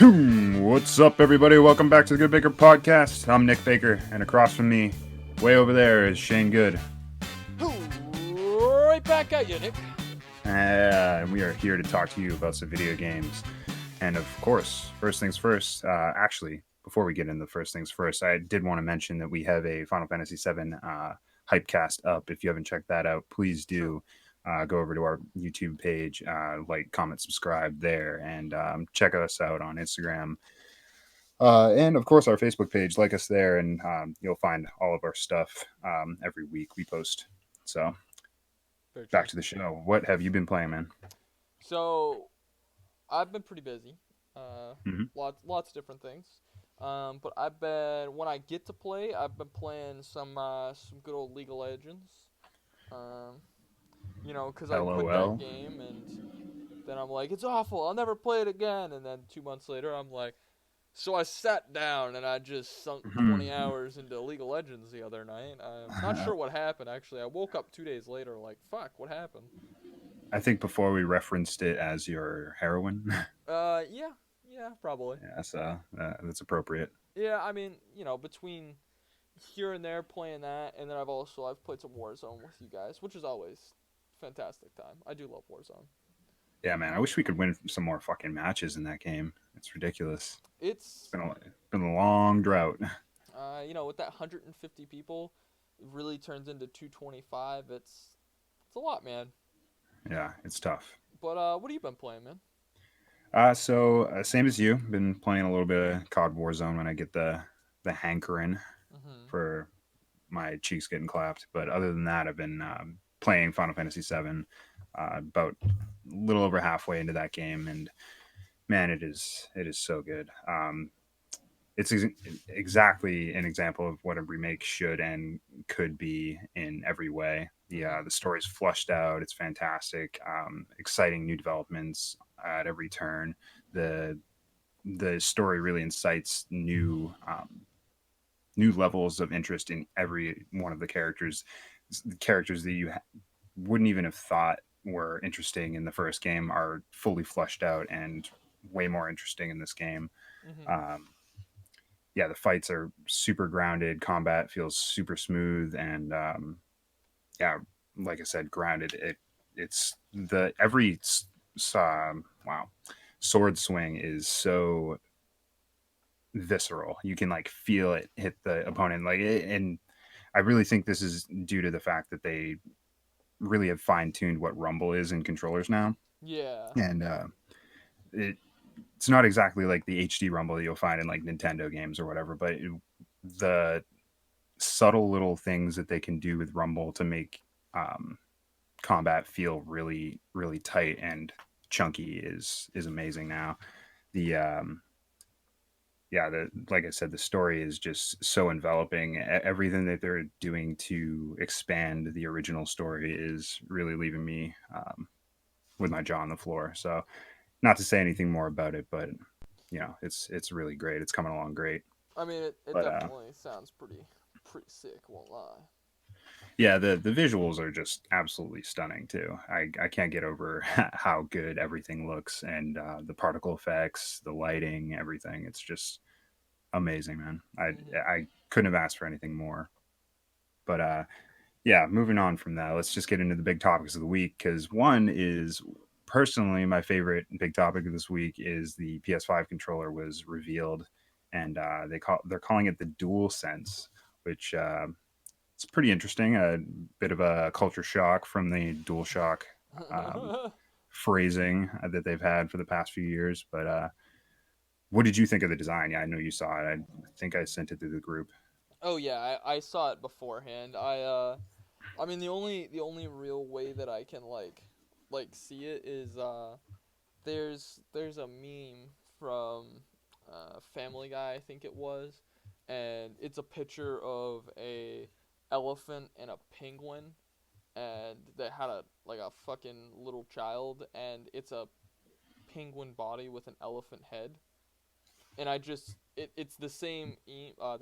What's up, everybody? Welcome back to the GoodeBaker Podcast. I'm Nick Baker, and across from me, way over there, is Shane Good. Right back at you, Nick. And we are here to talk to you about some video games. And of course, first things first, actually, before we get into first things first, I did want to mention that we have a Final Fantasy VII Hypecast up. If you haven't checked that out, please do. Go over to our YouTube page, like, comment, subscribe there, and check us out on Instagram. And of course, our Facebook page, like us there, and you'll find all of our stuff every week we post. So, back to the show. What have you been playing, man? So, I've been pretty busy. Mhm. Lots of different things. But when I get to play, I've been playing some good old League of Legends. Because I quit LOL. that game, and then I'm like, it's awful, I'll never play it again. And then 2 months later, I'm like, so I sat down and I just sunk 20 hours into League of Legends the other night. I'm not sure what happened, actually. I woke up 2 days later like, fuck, what happened? I think before we referenced it as your heroin. Yeah, probably. Yeah, so that's appropriate. Yeah, I mean, between here and there playing that, and then I've played some Warzone with you guys, which is always fantastic time. I do love Warzone. Yeah, man, I wish we could win some more fucking matches in that game. It's ridiculous. It's been a long drought. with that 150 people, it really turns into 225. It's a lot, man. Yeah, it's tough. But what have you been playing, man? So same as you. Been playing a little bit of COD Warzone when I get the hankering for my cheeks getting clapped. But other than that, I've been playing Final Fantasy VII. About a little over halfway into that game, and man, it is so good. It's exactly an example of what a remake should and could be in every way. The story's flushed out. It's fantastic. Exciting new developments at every turn. The story really incites new levels of interest in every one of the characters. The characters that you wouldn't even have thought were interesting in the first game are fully flushed out and way more interesting in this game. The fights are super grounded. Combat feels super smooth, and like I said, grounded. It's the every sword swing is so visceral. You can like feel it hit the opponent, and I really think this is due to the fact that they really have fine-tuned what rumble is in controllers now. Yeah. And it's not exactly like the HD rumble that you'll find in like Nintendo games or whatever, but the subtle little things that they can do with rumble to make combat feel really, really tight and chunky is amazing now. Like I said, the story is just so enveloping. Everything that they're doing to expand the original story is really leaving me with my jaw on the floor. So, not to say anything more about it, but it's really great. It's coming along great. I mean, it definitely sounds pretty sick. Won't lie. Yeah, the visuals are just absolutely stunning too. I can't get over how good everything looks, and the particle effects, the lighting, everything. It's just amazing, man. I couldn't have asked for anything more. But moving on from that, let's just get into the big topics of the week, because one is personally my favorite big topic of this week is the PS5 controller was revealed, and they're calling it the DualSense, which it's pretty interesting. A bit of a culture shock from the DualShock phrasing that they've had for the past few years. But what did you think of the design? Yeah, I know you saw it. I think I sent it through the group. Oh yeah, I saw it beforehand. I mean the only real way that I can like see it is there's a meme from Family Guy, I think it was, and it's a picture of a elephant and a penguin, and they had a fucking little child, and it's a penguin body with an elephant head, and it's the same.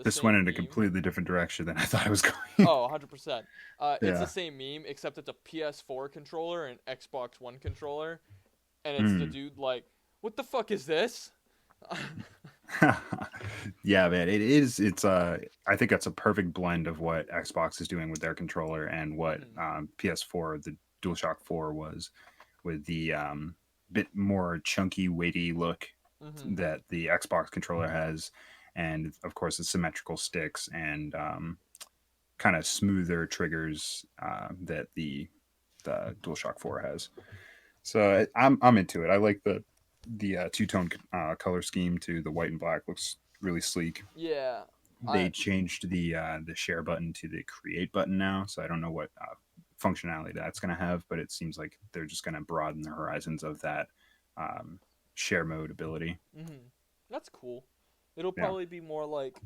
This went in a completely different direction than I thought it was going. Oh, 100%. It's the same meme, except it's a PS4 controller and Xbox One controller, and it's the dude like, what the fuck is this? Yeah, man, it is. I think that's a perfect blend of what Xbox is doing with their controller and what Mhm. PS4, the DualShock 4 was with the bit more chunky, weighty look Mhm. that the Xbox controller has, and of course the symmetrical sticks and kind of smoother triggers that the DualShock 4 has. So I'm into it. I like the two tone color scheme too. The white and black looks really sleek. Yeah. I They changed the share button to the create button now, so I don't know what functionality that's going to have, but it seems like they're just going to broaden the horizons of that um, share mode ability. Mhm. That's cool. It'll Yeah, probably be more like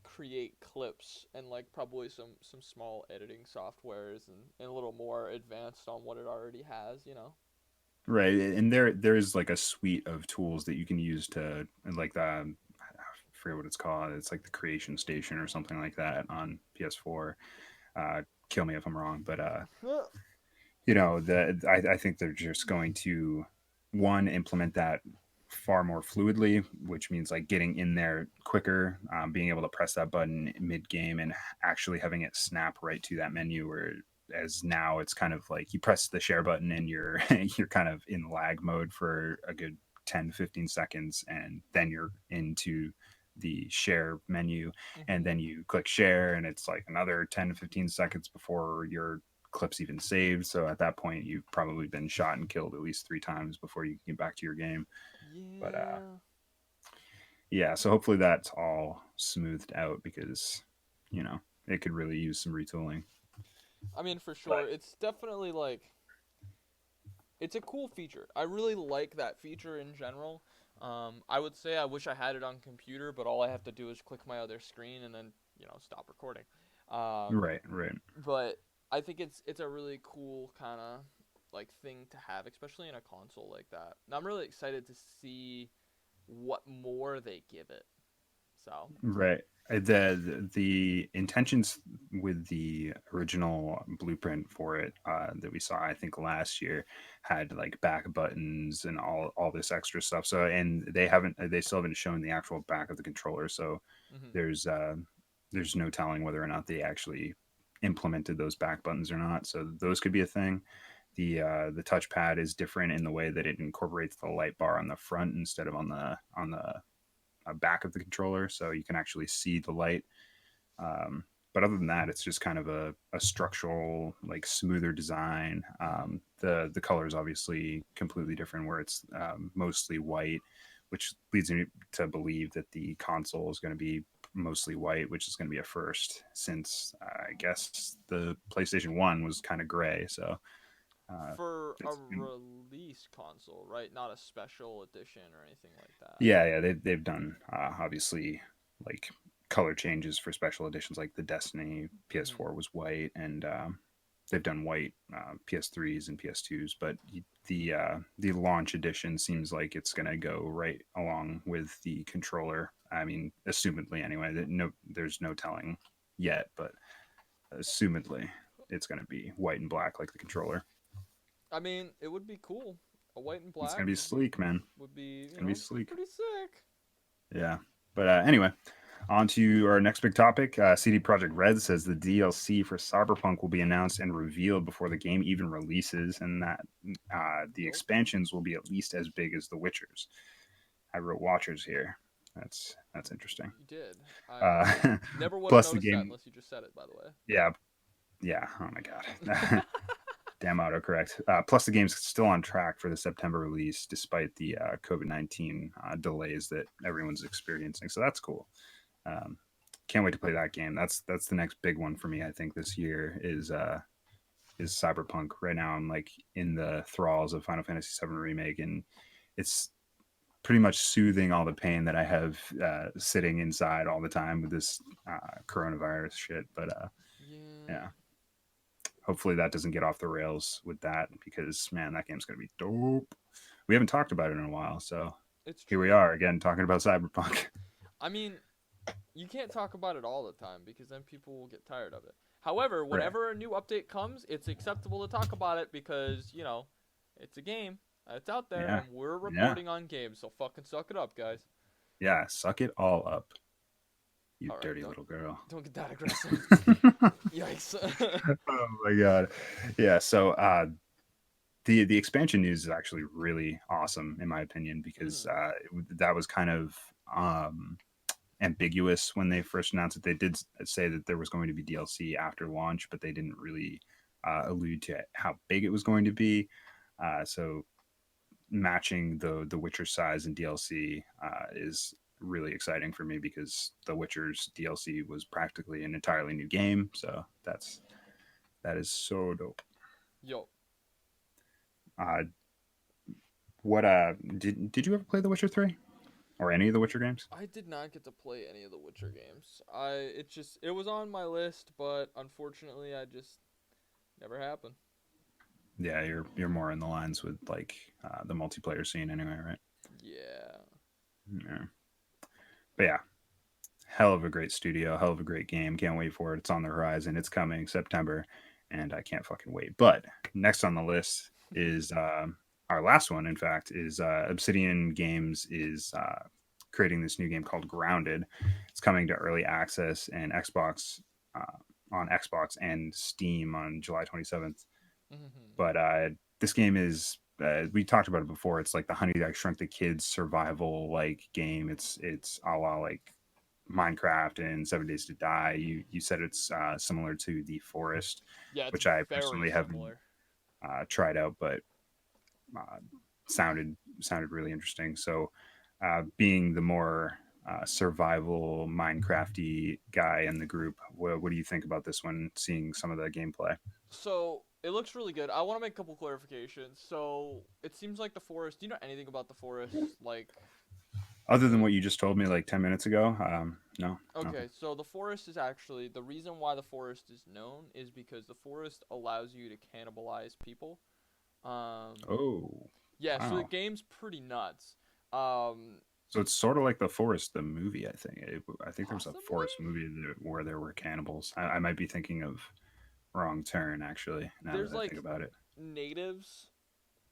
create clips and like probably some small editing softwares and a little more advanced on what it already has, you know. right. And there is like a suite of tools that you can use to like the I forget what it's called. It's like the creation station or something like that on PS4. Kill me if I'm wrong, but I think they're just going to one implement that far more fluidly, which means like getting in there quicker, being able to press that button mid game and actually having it snap right to that menu. Where as now it's kind of like you press the share button and you're you're kind of in lag mode for a good 10 to 15 seconds, and then you're into the share menu, and Mhm. then you click share and it's like another 10 to 15 seconds before your clips even saved. So at that point, you've probably been shot and killed at least 3 times before you get back to your game. But Yeah. yeah, so hopefully that's all smoothed out because it could really use some retooling. I mean, for But sure. It's definitely like it's a cool feature. I really like that feature in general. I would say I wish I had it on computer, but all I have to do is click my other screen and then stop recording. Um, right, right. but I think it's a really cool kind of like thing to have, especially in a console like that. And I'm really excited to see what more they give it. So. Right. The intentions with the original blueprint for it that we saw, I think last year, had like back buttons and all this extra stuff. So and they still haven't shown the actual back of the controller. So Mhm. there's uh, there's no telling whether or not they actually implemented those back buttons or not. So those could be a thing. The touchpad is different in the way that it incorporates the light bar on the front instead of on the back of the controller, so you can actually see the light. But other than that, it's just kind of a structural, like smoother design. Mhm. The color is obviously completely different, where it's mostly white, which leads me to believe that the console is going to be mostly white, which is going to be a first since I guess the PlayStation One was kind of gray. So For a it's release console, right? Not a special edition or anything like that. yeah, they've done obviously like color changes for special editions, like the Destiny Mhm. PS4 was white, and they've done white PS3s and PS2s, but the launch edition seems like it's gonna go right along with the controller. I mean, assumedly anyway. There's no telling yet, but assumedly it's gonna be white and black like the controller. I mean, it would be cool. A white and It's black gonna be sleek, man. would be, It's gonna be sleek. pretty sick. Yeah. But anyway, on to our next big topic. CD Projekt Red says the DLC for Cyberpunk will be announced and revealed before the game even releases, and that the Yup, expansions will be at least as big as the Witchers. I wrote Watchers here. That's interesting. you did. I Uh, never would have plus the noticed that game, unless you just said it, by the yeah, yeah. Oh my way. god. Damn autocorrect. Plus, the game's still on track for the September release, despite the COVID-19 delays that everyone's experiencing. So that's cool. Um, can't wait to play that game. That's the next big one for me. I think this year is Cyberpunk. Right now, I'm like in the thralls of Final Fantasy VII Remake, and it's pretty much soothing all the pain that I have sitting inside all the time with this coronavirus shit. But Yeah, yeah, hopefully that doesn't get off the rails with that because man, that game's gonna be dope. We haven't talked about it in a while, so it's here we true. are again talking about Cyberpunk. I mean, you can't talk about it all the time because then people will get tired of it. However, Right. whenever a new update comes, it's acceptable to talk about it because, it's a game. It's out there, Yeah. and we're Yeah. reporting on games, so fucking suck it up, guys. Yeah. Suck it all up, you All right, dirty don't little girl. don't get that aggressive. Yikes. Oh my god. Yeah, so the expansion news is actually really awesome in my opinion because Mhm. that was kind of ambiguous when they first announced it. They did say that there was going to be DLC after launch, but they didn't really allude to how big it was going to be. So matching the Witcher size in DLC is really exciting for me because the Witcher's DLC was practically an entirely new game. So that is so dope. Yo, Uh, what did you ever play The Witcher 3 or any of the Witcher games? I did not get to play any of the Witcher games. It was on my list, but unfortunately, I just never happened. Yeah, you're more in the lines with like the multiplayer scene anyway, right? Yeah. Yeah. But yeah, hell of a great studio, hell of a great game. Can't wait for it. It's on the horizon. It's coming September, and I can't fucking wait. But next on the list is our last one. In fact, is Obsidian Games is creating this new game called Grounded. It's coming to early access and Xbox on Xbox and Steam on July 27th. Mhm. But this game is we talked about it before. It's like the Honey That Shrunk the Kids survival like game. It's a la like Minecraft and 7 Days to Die. You said it's similar to The Forest, Yeah, it's which I very personally haven't similar. tried out, but uh, sounded really interesting. So, being the more survival Minecrafty guy in the group, what do you think about this one? Seeing some of the gameplay. So it looks really good. I want to make a couple clarifications. So it seems like the forest. Do you know anything about the forest? Like, Other than really? what you just told me like 10 minutes ago, no, nothing. Okay, so the forest is actually the reason why the forest is known is because the forest allows you to cannibalize people. Um, Oh, yeah, so the wow. game's pretty nuts. Um, So it's sort of like the Forest, the movie. I think there was a Possibly. Forest movie where there were cannibals. I might be thinking of Wrong Turn actually. Now There's that I think like about it. natives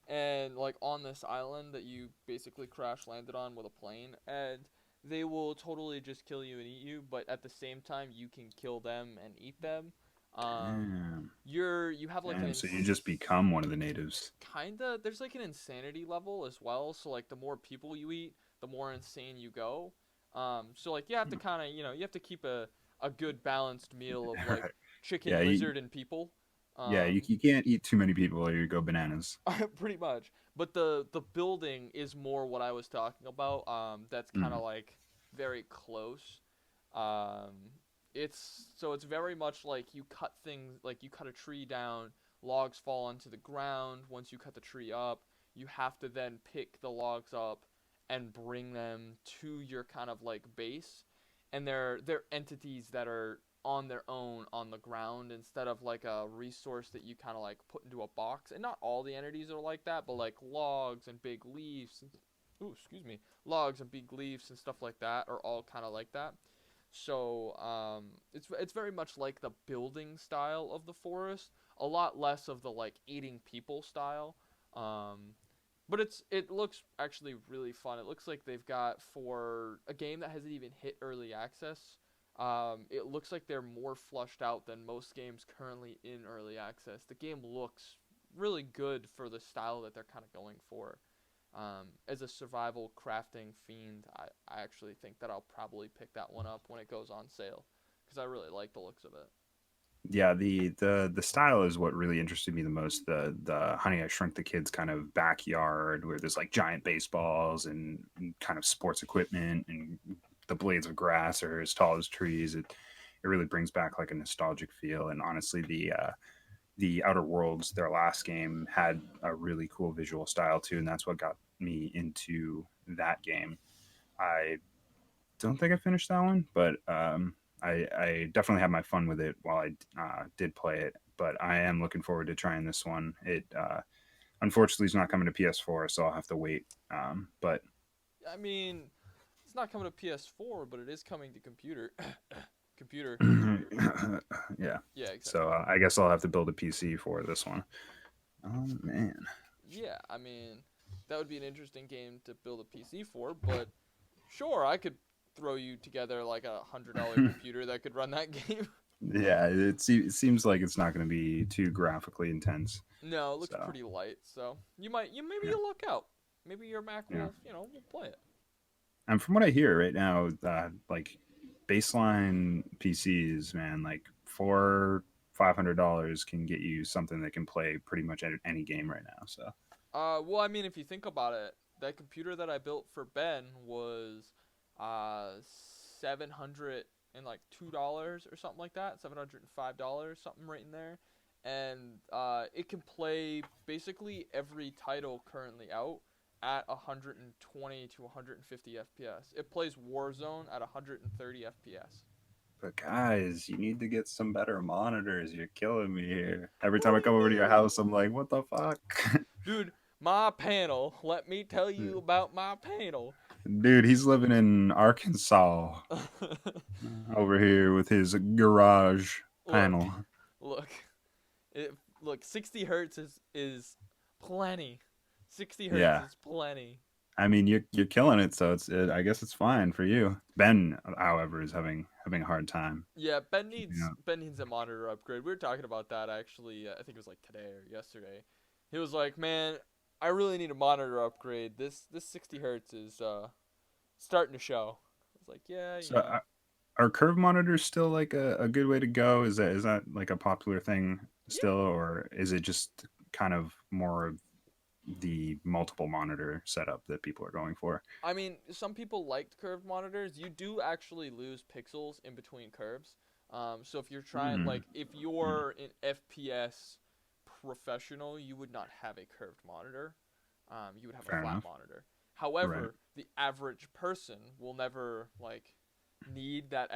and like on this island that you basically crash landed on with a plane, and they will totally just kill you and eat you, but at the same time you can kill them and eat them. um Damn, you have like damn. So you just become one of the natives. kinda there's like an insanity level as well, so like the more people you eat, the more insane you go. So like you have to kind of, you have to keep a good balanced meal of like yeah, chicken, lizard, and people. yeah. um You can't eat too many people or you go bananas. Pretty much. But the building is more what I was talking about. That's kind Mm. of like very close. Um, it's very much like you cut things, like you cut a tree down, logs fall onto the ground. Once you cut the tree up, you have to then pick the logs up and bring them to your kind of like base, and they're entities that are on their own on the ground instead of like a resource that you kind of like put into a box. And not all the entities are like that, but like logs and big leaves and, ooh, excuse me, logs and big leaves and stuff like that are all kind of like that. So it's very much like the building style of the forest, a lot less of the like eating people style. Um, but it looks actually really fun. It looks like they've got, for a game that hasn't even hit early access, it looks like they're more flushed out than most games currently in early access. The game looks really good for the style that they're kind of going for. As a survival crafting fiend, I actually think that I'll probably pick that one up when it goes on sale because I really like the looks of it. Yeah, the style is what really interested me the most. The Honey I Shrunk the Kids kind of backyard where there's like giant baseballs and kind of sports equipment and the blades of grass are as tall as trees. It really brings back like a nostalgic feel. And honestly, the Outer Worlds, their last game, had a really cool visual style too, and that's what got me into that game. I don't think I finished that one, but I definitely had my fun with it while I did play it. But I am looking forward to trying this one. It unfortunately is not coming to PS4, so I'll have to wait. But I mean, it's not coming to PS4, but it is coming to computer. Computer. yeah, Yeah, so exactly. I guess I'll have to build a PC for this one. Oh man, Yeah, I mean, that would be an interesting game to build a PC for. But sure, I could throw you together like $100 computer that could run that game. Yeah, it seems like it's not going to be too graphically intense. No, it looks So pretty light. So maybe yeah, you look out. Maybe your Mac yeah. will play it. And from what I hear right now, like baseline PCs, man, like $400-500 can get you something that can play pretty much any game right now. So Well, I mean, if you think about it, that computer that I built for Ben was, $702 or something like that, $705, something right in there, and it can play basically every title currently out at 120 to 150 FPS. It plays Warzone at 130 FPS. but guys, you need to get some better monitors. You're killing me here. Every What time do I come over to you your mean? house, I'm like, what the fuck? Dude, my panel. Let me tell you about my panel. Dude, he's living in Arkansas over here with his garage Look, panel. look. It, look, 60 hertz is plenty. 60 hertz Yeah. is plenty. I mean, you're killing it, so I guess it's fine for you. Ben, however, is having a hard time. Yeah, Keeping up. Ben needs a monitor upgrade. We were talking about that actually. I think it was like today or yesterday. He was like, "Man, I really need a monitor upgrade. This 60 hertz is starting to show." I was like, "Yeah, So, are curved monitors still like a good way to go? Is that like a popular thing yeah, still, or is it just kind of more of the multiple monitor setup that people are going for? I mean, some people liked curved monitors. You do actually lose pixels in between curves. So if you're trying, Hmm. like, if you're an FPS professional, you would not have a curved monitor. You would have a Fair flat enough. monitor. Right. However, the average person will never like need that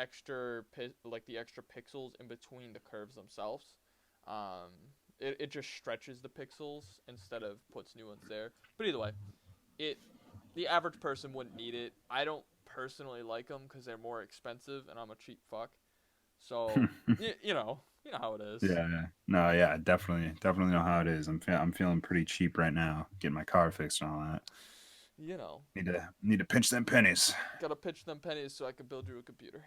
like the extra pixels in between the curves themselves. Um, it just stretches the pixels instead of puts new ones there. But either way, it the average person wouldn't need it. I don't personally like them because they're more expensive, and I'm a cheap fuck. So you know how it is. Yeah, yeah. No, yeah, definitely know how it is. I'm feeling pretty cheap right now, getting my car fixed and all that. You know, Need to pinch them pennies. gotta pitch them pennies so I can build you a computer.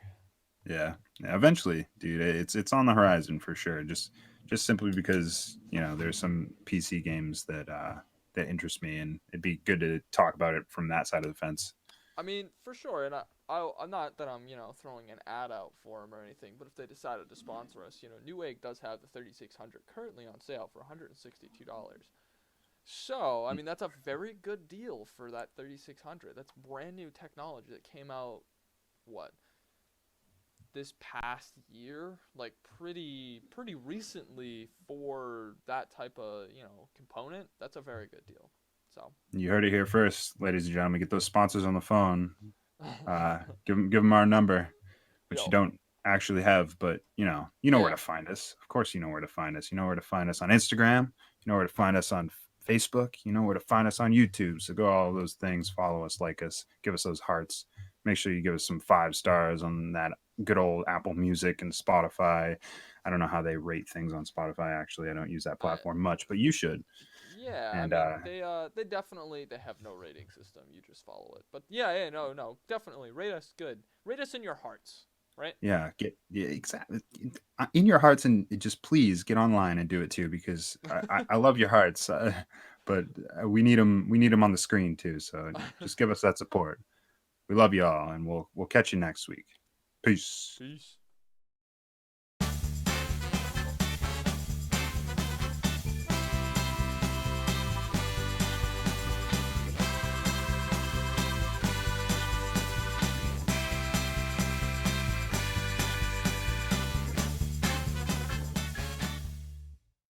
Yeah, yeah. Eventually, dude, it's on the horizon for sure. Just simply because there's some PC games that interest me, and it'd be good to talk about it from that side of the fence. I mean, for sure, and I'm not that I'm throwing an ad out for them or anything, but if they decided to sponsor us, Newegg does have the 3600 currently on sale for $162. So I mean that's a very good deal for that 3600. That's brand new technology that came out what this past year, like pretty recently for that type of component. That's a very good deal. So You heard it here first, ladies and gentlemen. Get those sponsors on the phone. Give them our number, which you yo, don't actually have, but you know where yeah, to find us. Of course, you know where to find us. You know where to find us on Instagram. You know where to find us on Facebook. You know where to find us on YouTube. So go all those things. Follow us, like us, give us those hearts. Make sure you give us some 5 stars on that good old Apple Music and Spotify. I don't know how they rate things on Spotify. Actually, I don't use that I platform much, but you should. yeah. I And mean they definitely they have no rating system. You just follow it. But yeah, no, definitely rate us good. Rate us in your hearts, right? yeah, yeah, exactly in your hearts, and just please get online and do it too, because I love your hearts, but we need them on the screen too. So just give us that support. We love you all, and we'll catch you next week. Peace. Peace.